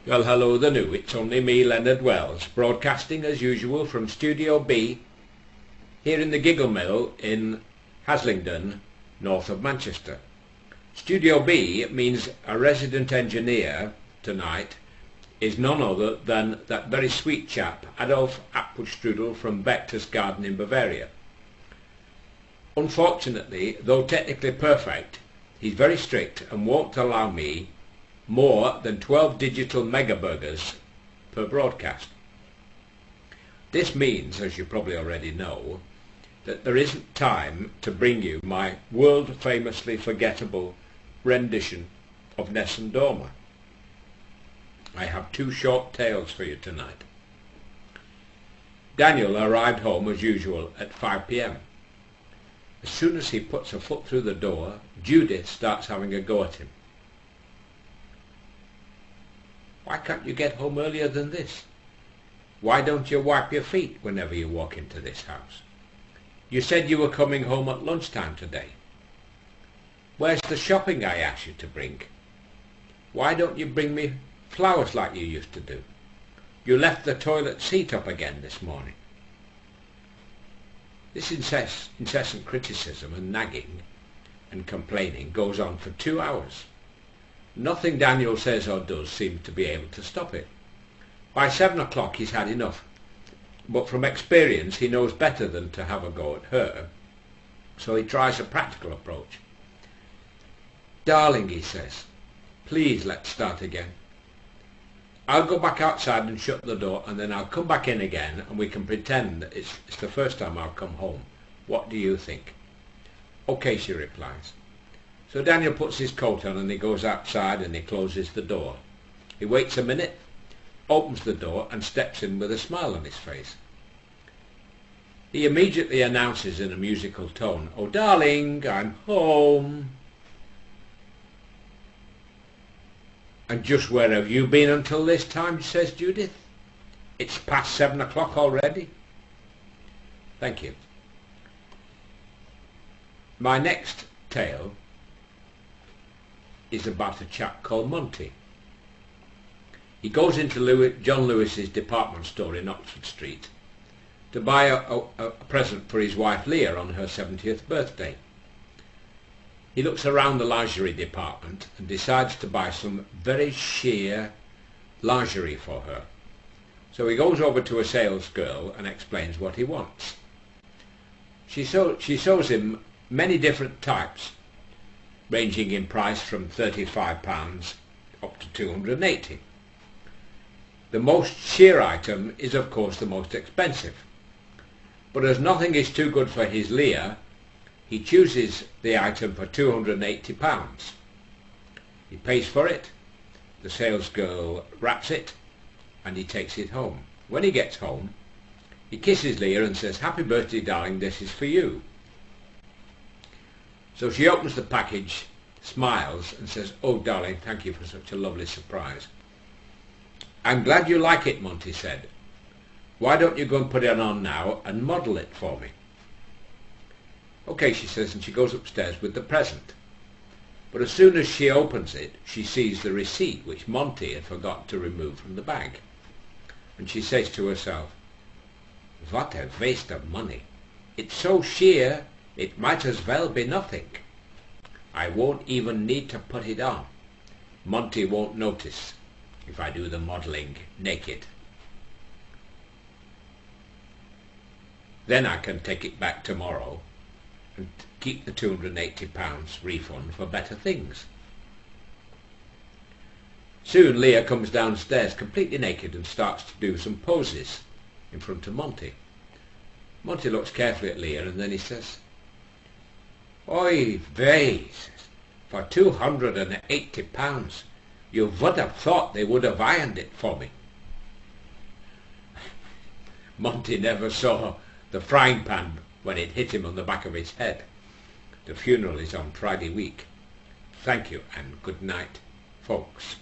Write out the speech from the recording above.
Well, hello the new. It's only me, Leonard Wells, broadcasting as usual from Studio B here in the Giggle Mill in Haslingden, north of Manchester. Studio B means a resident engineer tonight is none other than that very sweet chap, Adolf Apfelstrudel from Berchtesgaden in Bavaria. Unfortunately, though technically perfect, he's very strict and won't allow me more than 12 digital megaburgers per broadcast. This means, as you probably already know, that there isn't time to bring you my world-famously forgettable rendition of Nessun Dorma. I have two short tales for you tonight. Daniel arrived home as usual at 5 p.m. As soon as he puts a foot through the door, Judith starts having a go at him. Why can't you get home earlier than this? Why don't you wipe your feet whenever you walk into this house? You said you were coming home at lunchtime today. Where's the shopping I asked you to bring? Why don't you bring me flowers like you used to do? You left the toilet seat up again this morning. This incessant criticism and nagging and complaining goes on for 2 hours. Nothing Daniel says or does seems to be able to stop it. By 7 o'clock he's had enough, but from experience he knows better than to have a go at her, so he tries a practical approach. Darling, he says, please let's start again. I'll go back outside and shut the door, and then I'll come back in again and we can pretend that it's the first time I've come home. What do you think? Okay, she replies. So Daniel puts his coat on and he goes outside and he closes the door. He waits a minute, opens the door and steps in with a smile on his face. He immediately announces in a musical tone, "Oh darling, I'm home." "And just where have you been until this time?" says Judith. "It's past 7 o'clock already." Thank you. My next tale is about a chap called Monty. He goes into John Lewis's department store in Oxford Street to buy a present for his wife Leah on her 70th birthday. He looks around the lingerie department and decides to buy some very sheer lingerie for her. So he goes over to a sales girl and explains what he wants. She shows him many different types, ranging in price from £35 up to £280. The most sheer item is of course the most expensive, but as nothing is too good for his Leah, he chooses the item for £280. He pays for it, the sales girl wraps it, and he takes it home. When he gets home, he kisses Leah and says, "Happy birthday darling, this is for you." So she opens the package, smiles and says, "Oh darling, thank you for such a lovely surprise." "I'm glad you like it," Monty said. "Why don't you go and put it on now and model it for me?" "Okay," she says, and she goes upstairs with the present. But as soon as she opens it, she sees the receipt which Monty had forgotten to remove from the bag. And she says to herself, "What a waste of money. It's so sheer, it might as well be nothing. I won't even need to put it on. Monty won't notice if I do the modelling naked. Then I can take it back tomorrow and keep the £280 refund for better things." Soon Leah comes downstairs completely naked and starts to do some poses in front of Monty. Monty looks carefully at Leah and then he says, "Oy vey, for £280, you would have thought they would have ironed it for me." Monty never saw the frying pan when it hit him on the back of his head. The funeral is on Friday week. Thank you and good night, folks.